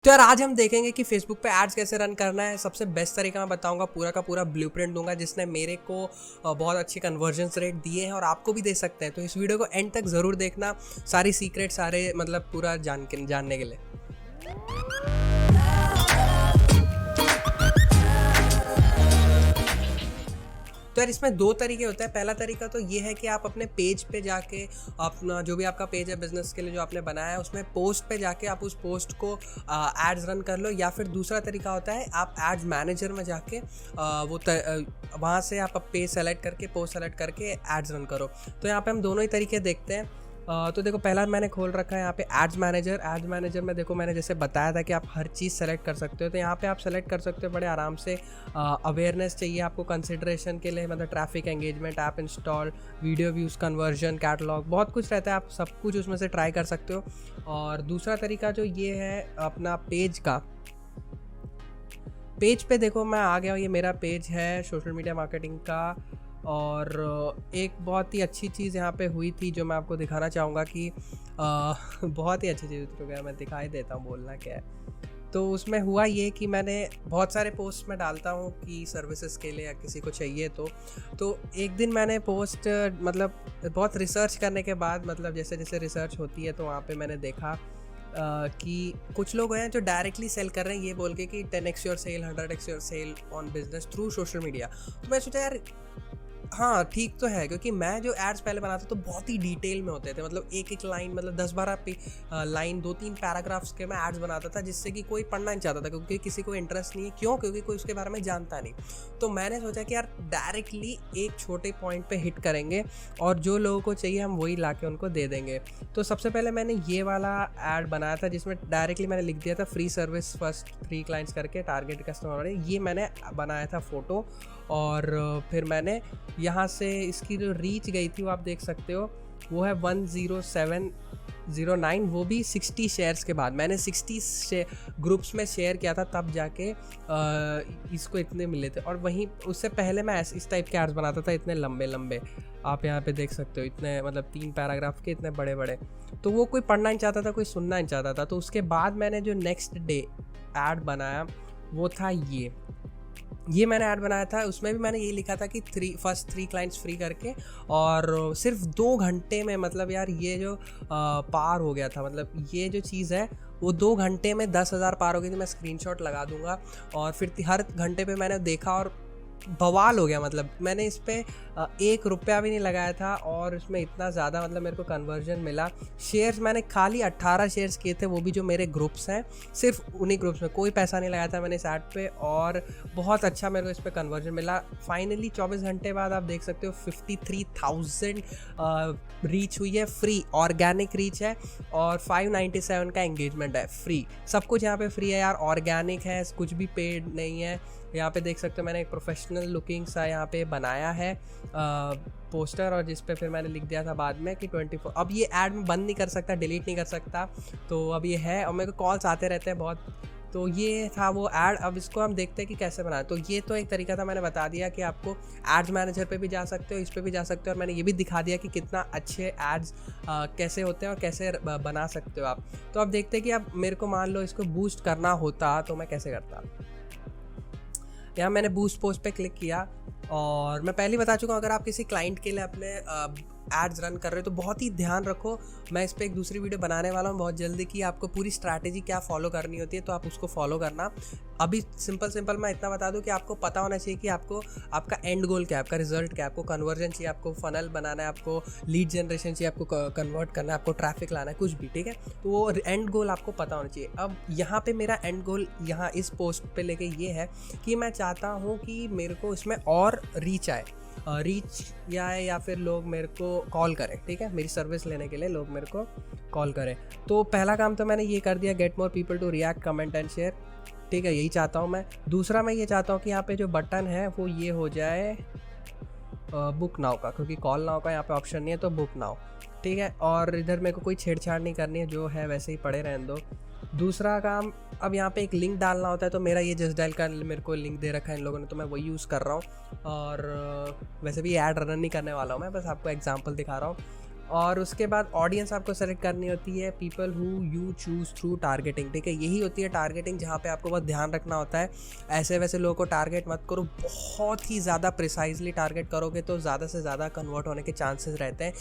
तो यार आज हम देखेंगे कि फेसबुक पे एड्स कैसे रन करना है। सबसे बेस्ट तरीका मैं बताऊंगा, पूरा का पूरा ब्लूप्रिंट दूंगा जिसने मेरे को बहुत अच्छे कन्वर्जन्स रेट दिए हैं और आपको भी दे सकते हैं। तो इस वीडियो को एंड तक ज़रूर देखना, सारी सीक्रेट सारे मतलब पूरा जानने के लिए। तो यार इसमें दो तरीके होते हैं। पहला तरीका तो ये है कि आप अपने पेज पे जाके अपना जो भी आपका पेज है बिजनेस के लिए जो आपने बनाया है उसमें पोस्ट पे जाके आप उस पोस्ट को एड्स रन कर लो, या फिर दूसरा तरीका होता है आप एड्स मैनेजर में जाके वहाँ से आप पेज सेलेक्ट करके पोस्ट सेलेक्ट करके एड्स रन करो। तो यहाँ पे हम दोनों ही तरीके देखते हैं। तो देखो पहला मैंने खोल रखा है यहाँ पे एड्स मैनेजर में देखो मैंने जैसे बताया था कि आप हर चीज़ सेलेक्ट कर सकते हो। तो यहाँ पे आप सेलेक्ट कर सकते हो बड़े आराम से। अवेयरनेस चाहिए आपको कंसिडरेशन के लिए, मतलब traffic engagement, app install, video views, conversion, catalogue, बहुत कुछ रहता है। आप सब कुछ उसमें से ट्राई कर सकते हो। और दूसरा तरीका जो ये है अपना पेज का, पेज पे देखो मैं आ गया हूँ, ये मेरा पेज है सोशल मीडिया मार्केटिंग का। और एक बहुत ही अच्छी चीज़ यहाँ पे हुई थी जो मैं आपको दिखाना चाहूँगा कि बहुत ही अच्छी चीज़ हो गया, मैं दिखाई देता हूँ बोलना क्या है। तो उसमें हुआ ये कि मैंने बहुत सारे पोस्ट में डालता हूँ कि सर्विसेज के लिए या किसी को चाहिए तो एक दिन मैंने पोस्ट मतलब बहुत रिसर्च करने के बाद, मतलब जैसे जैसे रिसर्च होती है तो वहाँ पे मैंने देखा कि कुछ लोग हैं जो डायरेक्टली सेल कर रहे हैं ये बोल के कि 10x your sale, 100x your sale on business through social media. तो मैं सोचा यार हाँ ठीक तो है, क्योंकि मैं जो एड्स पहले बनाता तो बहुत ही डिटेल में होते थे, मतलब एक एक लाइन, मतलब 10-12 लाइन 2-3 पैराग्राफ्स के मैं एड्स बनाता था जिससे कि कोई पढ़ना नहीं चाहता था, क्योंकि किसी को इंटरेस्ट नहीं है। क्यों? क्योंकि कोई उसके बारे में जानता नहीं। तो मैंने सोचा कि यार डायरेक्टली एक छोटे पॉइंट पे हिट करेंगे और जो लोगों को चाहिए हम वही ला के उनको दे देंगे। तो सबसे पहले मैंने ये वाला एड बनाया था जिसमें डायरेक्टली मैंने लिख दिया था फ्री सर्विस फर्स्ट 3 क्लाइंट्स करके, टारगेट कस्टमर। ये मैंने बनाया था फ़ोटो, और फिर मैंने यहाँ से इसकी जो रीच गई थी वो आप देख सकते हो, वो है 10709, वो भी 60 शेयर्स के बाद। मैंने 60 ग्रुप्स में शेयर किया था तब जाके इसको इतने मिले थे। और वहीं उससे पहले मैं इस टाइप के एड्स बनाता था, इतने लंबे लंबे, आप यहाँ पे देख सकते हो, इतने मतलब 3 पैराग्राफ के इतने बड़े बड़े। तो वो कोई पढ़ना नहीं चाहता था, कोई सुनना नहीं चाहता था। तो उसके बाद मैंने जो नेक्स्ट डे एड बनाया वो था ये मैंने ऐड बनाया था। उसमें भी मैंने ये लिखा था कि फर्स्ट 3 क्लाइंट्स फ्री करके, और सिर्फ 2 घंटे में, मतलब यार ये जो पार हो गया था, मतलब ये जो चीज़ है वो 2 घंटे में 10,000 पार हो गई थी। मैं स्क्रीनशॉट लगा दूंगा। और फिर हर घंटे पे मैंने देखा और बवाल हो गया, मतलब मैंने इस पर 1 रुपया भी नहीं लगाया था और उसमें इतना ज़्यादा मतलब मेरे को कन्वर्जन मिला। शेयर्स मैंने खाली 18 शेयर्स किए थे, वो भी जो मेरे ग्रुप्स हैं, सिर्फ उन्हीं ग्रुप्स में, कोई पैसा नहीं लगाया था मैंने इस ऐड पे, और बहुत अच्छा मेरे को इस पर कन्वर्जन मिला। फाइनली 24 घंटे बाद आप देख सकते हो 53,000 रीच हुई है, फ्री ऑर्गेनिक रीच है, और 597 का एंगेजमेंट है। फ्री सब कुछ यहाँ पे फ्री है यार, ऑर्गेनिक है, कुछ भी पेड नहीं है। यहाँ पे देख सकते हो मैंने एक प्रोफेशनल लुकिंग सा यहाँ पे बनाया है पोस्टर, और जिस पे फिर मैंने लिख दिया था बाद में कि 24। अब ये ऐड में बंद नहीं कर सकता, डिलीट नहीं कर सकता, तो अब ये है। और मेरे को कॉल्स आते रहते हैं बहुत। तो ये था वो ऐड। अब इसको हम देखते हैं कि कैसे बनाएं। तो ये तो एक तरीका था, मैंने बता दिया कि आपको एड्स मैनेजर पे भी जा सकते हो, इस पे भी जा सकते हो, और मैंने ये भी दिखा दिया कि कितना अच्छे एड्स कैसे होते हैं और कैसे बना सकते हो आप। तो अब देखते हैं कि अब मेरे को मान लो इसको बूस्ट करना होता तो मैं कैसे करता। यहाँ मैंने बूस्ट पोस्ट पे क्लिक किया, और मैं पहले ही बता चुका हूँ अगर आप किसी क्लाइंट के लिए अपने एड्स रन कर रहे हो तो बहुत ही ध्यान रखो। मैं इस पर एक दूसरी वीडियो बनाने वाला हूँ बहुत जल्दी कि आपको पूरी स्ट्रैटेजी क्या फॉलो करनी होती है, तो आप उसको फॉलो करना। अभी सिंपल मैं इतना बता दूं कि आपको पता होना चाहिए कि आपको आपका एंड गोल क्या है, आपका रिजल्ट क्या है। आपको कन्वर्जन चाहिए, आपको फनल बनाना है, आपको लीड जनरेशन चाहिए, आपको कन्वर्ट करना है, आपको ट्रैफिक लाना है, कुछ भी, ठीक है। तो वो एंड गोल आपको पता होना चाहिए। अब यहाँ पे मेरा एंड गोल यहाँ इस पोस्ट पे लेके ये है कि मैं चाहता हूँ कि मेरे को इसमें और रीच आए, या फिर लोग मेरे को कॉल करें, ठीक है, मेरी सर्विस लेने के लिए लोग मेरे को कॉल करें। तो पहला काम तो मैंने ये कर दिया, get more people to react, comment and share, ठीक है, यही चाहता हूँ मैं। दूसरा मैं ये चाहता हूँ कि यहाँ पे जो बटन है वो ये हो जाए बुक नाउ का, क्योंकि कॉल नाउ का यहाँ पे ऑप्शन नहीं है, तो बुक नाउ, ठीक है। और इधर मेरे को कोई छेड़छाड़ नहीं करनी है, जो है वैसे ही पड़े रहने दो। दूसरा काम, अब यहाँ पे एक लिंक डालना होता है, तो मेरा ये जस्ट डायल का मेरे को लिंक दे रखा है इन लोगों ने, तो मैं वही यूज़ कर रहा हूँ। और वैसे भी ऐड रन नहीं करने वाला हूँ मैं, बस आपको एग्जांपल दिखा रहा हूँ। और उसके बाद ऑडियंस आपको सेलेक्ट करनी होती है, people who you choose through targeting, ठीक है। यही होती है टारगेटिंग, जहाँ पे आपको बस ध्यान रखना होता है ऐसे वैसे लोगों को टारगेट मत करो। बहुत ही ज़्यादा प्रिसाइजली टारगेट करोगे तो ज़्यादा से ज़्यादा कन्वर्ट होने के चांसेस रहते हैं।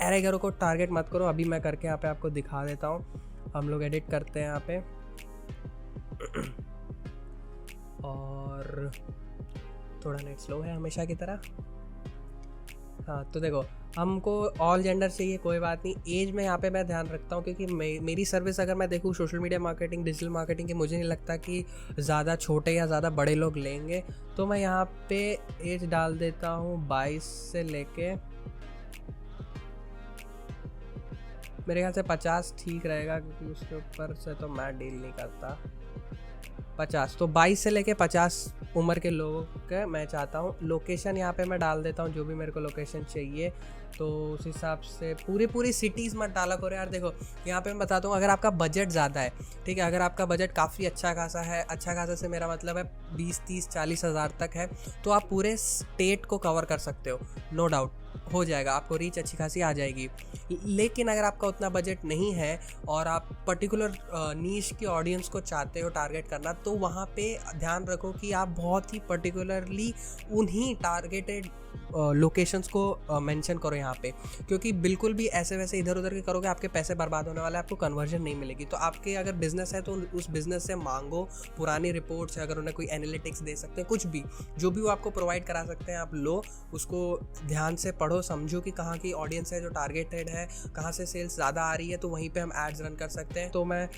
अरे घरों को टारगेट मत करो। अभी मैं करके यहाँ पे आपको दिखा देता हूँ। हम लोग एडिट करते हैं यहाँ पे और थोड़ा नेट स्लो है हमेशा की तरह। हाँ तो देखो, हमको ऑल जेंडर चाहिए, कोई बात नहीं। एज में यहाँ पे मैं ध्यान रखता हूँ क्योंकि मेरी सर्विस अगर मैं देखूँ social media marketing, digital marketing की, मुझे नहीं लगता कि ज़्यादा छोटे या ज़्यादा बड़े लोग लेंगे। तो मैं यहाँ पे एज डाल देता हूँ 22 से लेके, मेरे ख्याल से 50 ठीक रहेगा क्योंकि उसके ऊपर से तो मैं डील नहीं करता। 50, तो 22 से लेके 50 उम्र के लोगों का मैं चाहता हूँ। लोकेशन यहाँ पे मैं डाल देता हूँ जो भी मेरे को लोकेशन चाहिए, तो उस हिसाब से पूरी सिटीज़ मत डाला करो यार। देखो यहाँ पे मैं बताता हूँ, अगर आपका बजट ज़्यादा है, ठीक है, अगर आपका बजट काफ़ी अच्छा खासा है, अच्छा खासा से मेरा मतलब है 20, 30, 40 हज़ार तक है, तो आप पूरे स्टेट को कवर कर सकते हो, नो डाउट हो जाएगा, आपको रीच अच्छी खासी आ जाएगी। लेकिन अगर आपका उतना बजट नहीं है और आप पर्टिकुलर नीश की ऑडियंस को चाहते हो टारगेट करना, तो वहाँ पे ध्यान रखो कि आप बहुत ही पर्टिकुलरली उन्हीं टारगेटेड लोकेशंस को मेंशन करो यहाँ पे, क्योंकि बिल्कुल भी ऐसे वैसे इधर उधर के करोगे आपके पैसे बर्बाद होने वाले हैं, आपको कन्वर्जन नहीं मिलेगी। तो आपके अगर बिजनेस है तो उस बिजनेस से मांगो पुरानी रिपोर्ट्स, अगर उन्हें कोई एनालिटिक्स दे सकते हैं, कुछ भी जो भी वो आपको प्रोवाइड करा सकते हैं आप लो, उसको ध्यान से पढ़ो, समझो कि कहाँ की ऑडियंस है जो टारगेटेड है, कहाँ से सेल्स ज़्यादा आ रही है, तो वहीं पर हम एड्स रन कर सकते हैं। तो मैं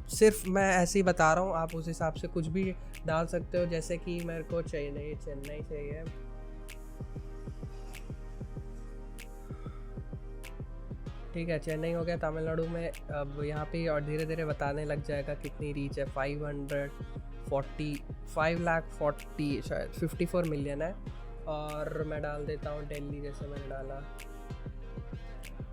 सिर्फ मैं ऐसे ही बता रहा हूँ, आप उस हिसाब से कुछ भी डाल सकते हो। जैसे कि मेरे को चेन्नई चाहिए, ठीक है, चेन्नई हो गया। तमिलनाडु में अब यहाँ पे और धीरे धीरे बताने लग जाएगा कितनी रीच है। 540 शायद 54 मिलियन है। और मैं डाल देता हूँ दिल्ली, जैसे मैंने डाला,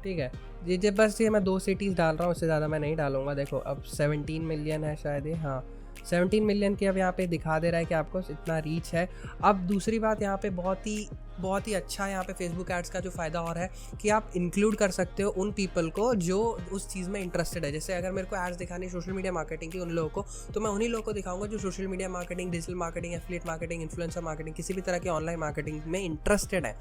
ठीक है। ये बस ये मैं 2 सिटीज़ डाल रहा हूँ, उससे ज़्यादा मैं नहीं डालूंगा। देखो अब 17 मिलियन है शायद ये, हाँ 17 मिलियन की अब यहाँ पे दिखा दे रहा है कि आपको इतना रीच है। अब दूसरी बात यहाँ पे बहुत ही अच्छा यहाँ पे फेसबुक एड्स का जो फ़ायदा और है कि आप इंक्लूड कर सकते हो उन पीपल को जो उस चीज़ में इंटरेस्टेड है। जैसे अगर मेरे को एड्स दिखानी सोशल मीडिया मार्केटिंग की उन लोगों को, तो मैं उन्हीं लोगों को दिखाऊंगा जो social media marketing, digital marketing, affiliate marketing, influencer marketing, किसी भी तरह की ऑनलाइन मार्केटिंग में इंटरेस्टेड है।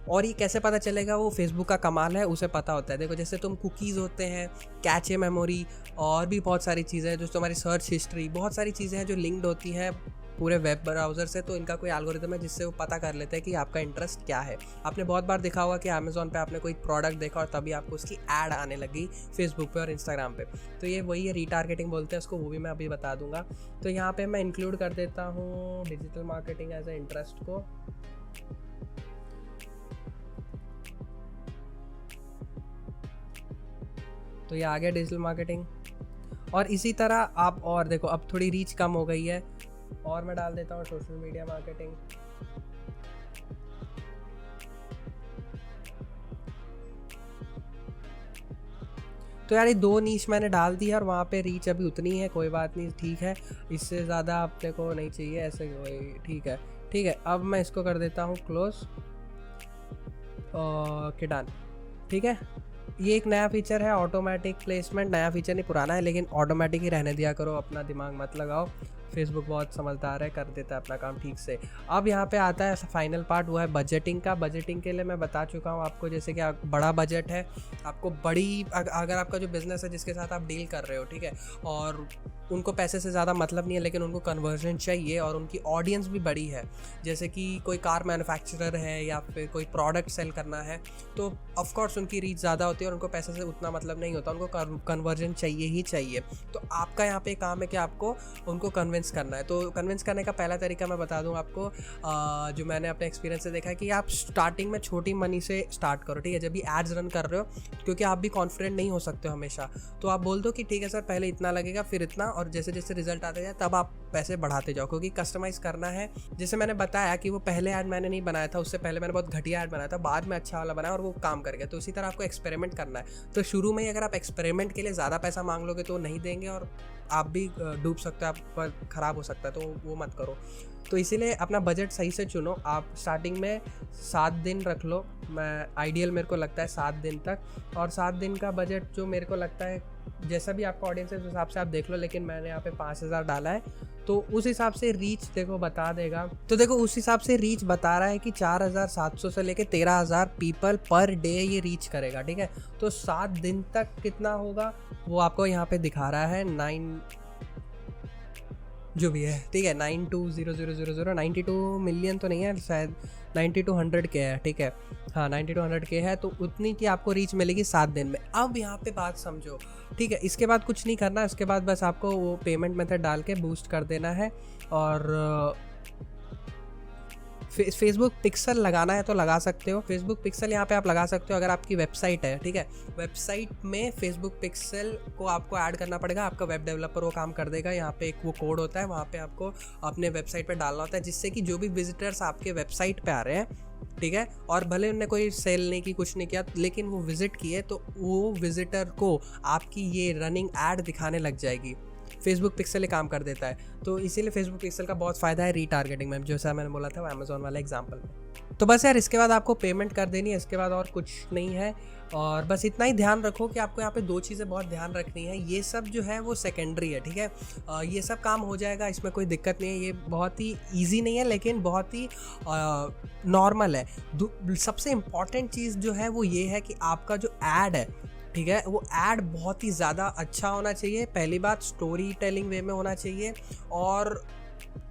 और ये कैसे पता चलेगा? वो फेसबुक का कमाल है, उसे पता होता है। देखो जैसे तुम कुकीज़ होते हैं, कैचे मेमोरी, और भी बहुत सारी चीज़ें हैं जो तुम्हारी सर्च हिस्ट्री, बहुत सारी चीज़ें हैं जो लिंक्ड होती हैं पूरे वेब ब्राउज़र से। तो इनका कोई एल्गोरिथम है जिससे वो पता कर लेते हैं कि आपका इंटरेस्ट क्या है। आपने बहुत बार देखा होगा कि अमेज़ॉन पे आपने कोई प्रोडक्ट देखा और तभी आपको उसकी ऐड आने लगी फेसबुक पे और इंस्टाग्राम पे। तो ये वही है, रीटारगेटिंग बोलते हैं उसको, वो भी मैं अभी बता दूंगा। तो यहाँ पे मैं इंक्लूड कर देता हूँ digital marketing as a interest को। तो ये आ गया डिजिटल मार्केटिंग। और इसी तरह आप और देखो, अब थोड़ी रीच कम हो गई है और मैं डाल देता हूँ सोशल मीडिया मार्केटिंग। तो यार ये 2 नीश मैंने डाल दी है और वहाँ पे रीच अभी उतनी है, कोई बात नहीं, ठीक है, इससे ज़्यादा अपने को नहीं चाहिए, ऐसे ठीक है। अब मैं इसको कर देता हूँ क्लोज, ओके डन, ठीक है। ये एक नया फीचर है ऑटोमेटिक प्लेसमेंट, नया फीचर नहीं पुराना है, लेकिन ऑटोमेटिक ही रहने दिया करो, अपना दिमाग मत लगाओ। फेसबुक बहुत समझदार है, कर देता है अपना काम ठीक से। अब यहाँ पे आता है फाइनल पार्ट, वो है बजटिंग का। बजटिंग के लिए मैं बता चुका हूँ आपको, जैसे कि बड़ा बजट है आपको, अगर आपका जो बिज़नेस है जिसके साथ आप डील कर रहे हो, ठीक है, और उनको पैसे से ज़्यादा मतलब नहीं है लेकिन उनको कन्वर्जन चाहिए और उनकी ऑडियंस भी बड़ी है, जैसे कि कोई कार मैन्युफैक्चरर है या फिर कोई प्रोडक्ट सेल करना है, तो ऑफकोर्स उनकी रीच ज़्यादा होती है और उनको पैसे से उतना मतलब नहीं होता, उनको कन्वर्जन चाहिए ही चाहिए। तो आपका यहाँ पे काम है कि आपको उनको कन्विंस करना है। तो कन्विंस करने का पहला तरीका मैं बता दूँ आपको, जो मैंने अपने एक्सपीरियंस से देखा है कि आप स्टार्टिंग में छोटी मनी से स्टार्ट करो, ठीक है। जब भी एड्स रन कर रहे हो, क्योंकि आप भी कॉन्फिडेंट नहीं हो सकते हो हमेशा, तो आप बोल दो कि ठीक है सर पहले इतना लगेगा फिर इतना, और जैसे जैसे रिजल्ट आते जाए तब आप पैसे बढ़ाते जाओ, क्योंकि कस्टमाइज़ करना है। जैसे मैंने बताया कि वो पहले ऐड मैंने नहीं बनाया था, उससे पहले मैंने बहुत घटिया ऐड बनाया था, बाद में अच्छा वाला बनाया और वो काम कर गया। तो उसी तरह आपको एक्सपेरिमेंट करना है। तो शुरू में ही अगर आप एक्सपेरिमेंट के लिए ज़्यादा पैसा मांग लोगे तो नहीं देंगे और आप भी डूब सकते हो, आप पर ख़राब हो सकता है, तो वो मत करो। तो इसीलिए अपना बजट सही से चुनो। आप स्टार्टिंग में 7 दिन रख लो, मैं आइडियल मेरे को लगता है 7 दिन तक। और 7 दिन का बजट जो मेरे को लगता है, जैसा भी आपका ऑडियंस है उस हिसाब से आप देख लो, लेकिन मैंने यहाँ पे 5000 डाला है, तो उस हिसाब से रीच देखो बता देगा। तो देखो उस हिसाब से रीच बता रहा है कि 4700 से लेके 13000 पीपल पर डे ये रीच करेगा, ठीक है। तो 7 दिन तक कितना होगा वो आपको यहाँ पे दिखा रहा है, 9 जो भी है, ठीक है, 920000, 92 मिलियन तो नहीं है शायद, 9200 के है, ठीक है, हाँ 9200 के है। तो उतनी की आपको रीच मिलेगी 7 दिन में। अब यहाँ पे बात समझो, ठीक है। इसके बाद कुछ नहीं करना, इसके बाद बस आपको वो पेमेंट मेथड डाल के बूस्ट कर देना है। और फेसबुक पिक्सल लगाना है तो लगा सकते हो। फेसबुक पिक्सल यहाँ पे आप लगा सकते हो अगर आपकी वेबसाइट है, ठीक है। वेबसाइट में फेसबुक पिक्सल को आपको ऐड करना पड़ेगा, आपका वेब डेवलपर वो काम कर देगा। यहाँ पे एक वो कोड होता है, वहाँ पे आपको अपने वेबसाइट पे डालना होता है, जिससे कि जो भी विजिटर्स आपके वेबसाइट पे आ रहे हैं, ठीक है, और भले उन्होंने कोई सेल नहीं की, कुछ नहीं किया, लेकिन वो विजिट किए, तो वो विजिटर को आपकी ये रनिंग ऐड दिखाने लग जाएगी। फेसबुक पिक्सल ही काम कर देता है। तो इसीलिए फेसबुक पिक्सल का बहुत फ़ायदा है रीटारगेटिंग में, जैसा मैंने बोला था वो अमेजोन वाला एग्जांपल में। तो बस यार इसके बाद आपको पेमेंट कर देनी है, इसके बाद और कुछ नहीं है। और बस इतना ही ध्यान रखो कि आपको यहाँ पे 2 चीज़ें बहुत ध्यान रखनी है। ये सब जो है वो सेकेंडरी है, ठीक है। ये सब काम हो जाएगा, इसमें कोई दिक्कत नहीं है। ये बहुत ही ईजी नहीं है, लेकिन बहुत ही नॉर्मल है। सबसे इम्पॉर्टेंट चीज़ जो है वो ये है कि आपका जो ऐड है, ठीक है, वो ऐड बहुत ही ज़्यादा अच्छा होना चाहिए। पहली बात, स्टोरी टेलिंग वे में होना चाहिए, और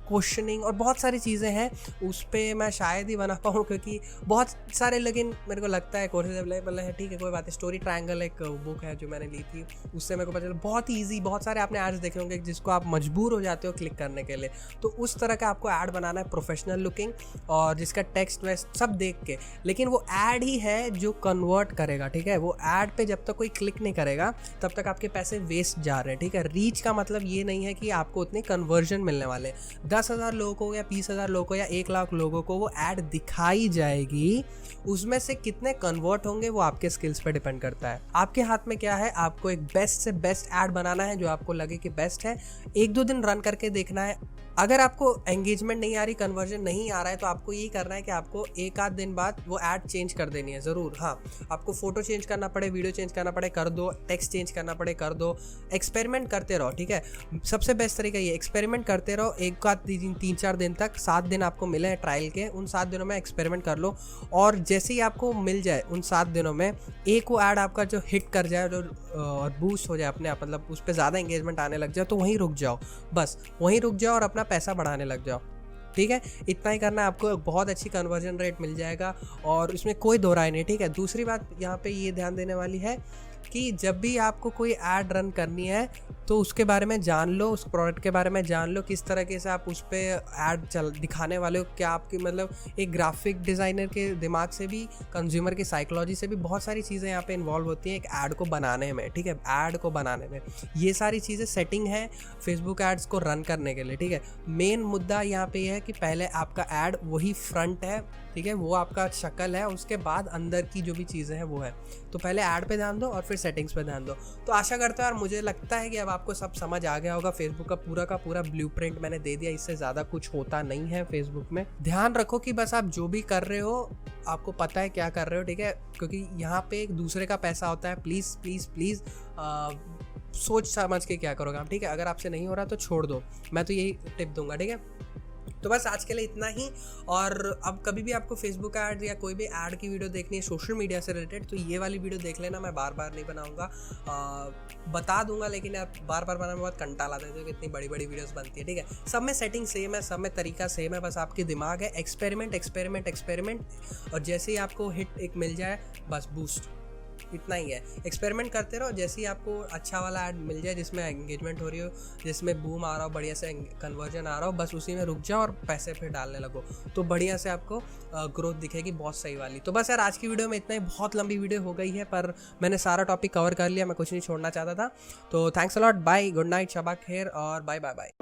क्वेश्चनिंग और बहुत सारी चीज़ें हैं। उस पर मैं शायद ही बना पाऊँ, क्योंकि बहुत सारे, लेकिन मेरे को लगता है कोर्सेज अवेलेबल है, ठीक है, कोई बात नहीं। स्टोरी ट्रायंगल एक बुक है जो मैंने ली थी, उससे मेरे को पता चला बहुत ही ईजी। बहुत सारे आपने एड्स देखे होंगे जिसको आप मजबूर हो जाते हो क्लिक करने के लिए। तो उस तरह का आपको ऐड बनाना है, प्रोफेशनल लुकिंग, और जिसका टेक्स्ट वेस्ट सब देख के। लेकिन वो ऐड ही है जो कन्वर्ट करेगा, ठीक है। वो ऐड पे जब तक कोई क्लिक नहीं करेगा तब तक आपके पैसे वेस्ट जा रहे हैं, ठीक है। रीच का मतलब ये नहीं है कि आपको उतने कन्वर्जन मिलने वाले। 10,000 लोगों को या 20,000 लोगों को या 1 लाख लोगों को वो ऐड दिखाई जाएगी, उसमें से कितने कन्वर्ट होंगे वो आपके स्किल्स पे डिपेंड करता है। आपके हाथ में क्या है, आपको एक बेस्ट से बेस्ट ऐड बनाना है जो आपको लगे कि बेस्ट है। 1-2 दिन रन करके देखना है। अगर आपको एंगेजमेंट नहीं आ रही, कन्वर्जन नहीं आ रहा है, तो आपको ये करना है कि आपको 1-8 दिन बाद वो ऐड चेंज कर देनी है ज़रूर। हाँ, आपको फोटो चेंज करना पड़े, वीडियो चेंज करना पड़े, कर दो। टेक्स्ट चेंज करना पड़े, कर दो। एक्सपेरिमेंट करते रहो, ठीक है। सबसे बेस्ट तरीका ये, एक्सपेरिमेंट करते रहो 3-4 दिन तक। 7 दिन आपको मिले हैं ट्रायल के, उन 7 दिनों में एक्सपेरिमेंट कर लो। और जैसे ही आपको मिल जाए उन 7 दिनों में एक वो ऐड आपका जो हिट कर जाए, जो और बूस्ट हो जाए अपने आप, मतलब उस पर ज़्यादा एंगेजमेंट आने लग जाए, तो वहीं रुक जाओ। बस वहीं रुक जाओ और अपना पैसा बढ़ाने लग जाओ, ठीक है। इतना ही करना है, आपको बहुत अच्छी कन्वर्जन रेट मिल जाएगा, और इसमें कोई दो राय नहीं, ठीक है। दूसरी बात यहाँ पे ये ध्यान देने वाली है कि जब भी आपको कोई ऐड रन करनी है तो उसके बारे में जान लो, उस प्रोडक्ट के बारे में जान लो, किस तरीके से आप उस पर ऐड दिखाने वाले हो। क्या आपकी, मतलब एक ग्राफिक डिज़ाइनर के दिमाग से भी, कंज्यूमर की साइकोलॉजी से भी बहुत सारी चीज़ें यहाँ पे इन्वॉल्व होती हैं एक ऐड को बनाने में, ठीक है। ऐड को बनाने में ये सारी चीज़ें सेटिंग है फेसबुक एड्स को रन करने के लिए, ठीक है। मेन मुद्दा यहाँ पे है कि पहले आपका ऐड वही फ्रंट है, ठीक है, वो आपका शक्ल है, उसके बाद अंदर की जो भी चीज़ें हैं वो है। तो पहले ऐड पे ध्यान दो और फिर सेटिंग्स पे ध्यान दो। तो आशा करता हूँ, और मुझे लगता है कि अब आपको सब समझ आ गया होगा। फेसबुक का पूरा ब्लूप्रिंट मैंने दे दिया, इससे ज़्यादा कुछ होता नहीं है फेसबुक में। ध्यान रखो कि बस आप जो भी कर रहे हो आपको पता है क्या कर रहे हो, ठीक है, क्योंकि यहाँ पे एक दूसरे का पैसा होता है। प्लीज़ प्लीज़ प्लीज़ सोच समझ के क्या करोगे आप, ठीक है। अगर आपसे नहीं हो रहा तो छोड़ दो, मैं तो यही टिप दूंगा, ठीक है। तो बस आज के लिए इतना ही। और अब कभी भी आपको फेसबुक ऐड या कोई भी ऐड की वीडियो देखनी है सोशल मीडिया से रिलेटेड, तो ये वाली वीडियो देख लेना। मैं बार बार नहीं बनाऊंगा, बता दूंगा, लेकिन आप बार बार बनाने में बहुत कंटाल आता है, तो इतनी बड़ी बड़ी वीडियोस बनती है, ठीक है। सब में सेटिंग सेम है, सब में तरीका सेम है, बस आपके दिमाग है। एक्सपेरिमेंट एक्सपेरिमेंट एक्सपेरिमेंट, और जैसे ही आपको हिट एक मिल जाए बस बूस्ट, इतना ही है। एक्सपेरिमेंट करते रहो, जैसे ही आपको अच्छा वाला ऐड मिल जाए जिसमें एंगेजमेंट हो रही हो, जिसमें बूम आ रहा हो, बढ़िया से कन्वर्जन आ रहा हो, बस उसी में रुक जाओ और पैसे फिर डालने लगो, तो बढ़िया से आपको ग्रोथ दिखेगी बहुत सही वाली। तो बस यार आज की वीडियो में इतना ही, बहुत लंबी वीडियो हो गई है, पर मैंने सारा टॉपिक कवर कर लिया, मैं कुछ नहीं छोड़ना चाहता था। तो thanks a lot, bye, good night, शबा खैर, और बाय बाय बाय।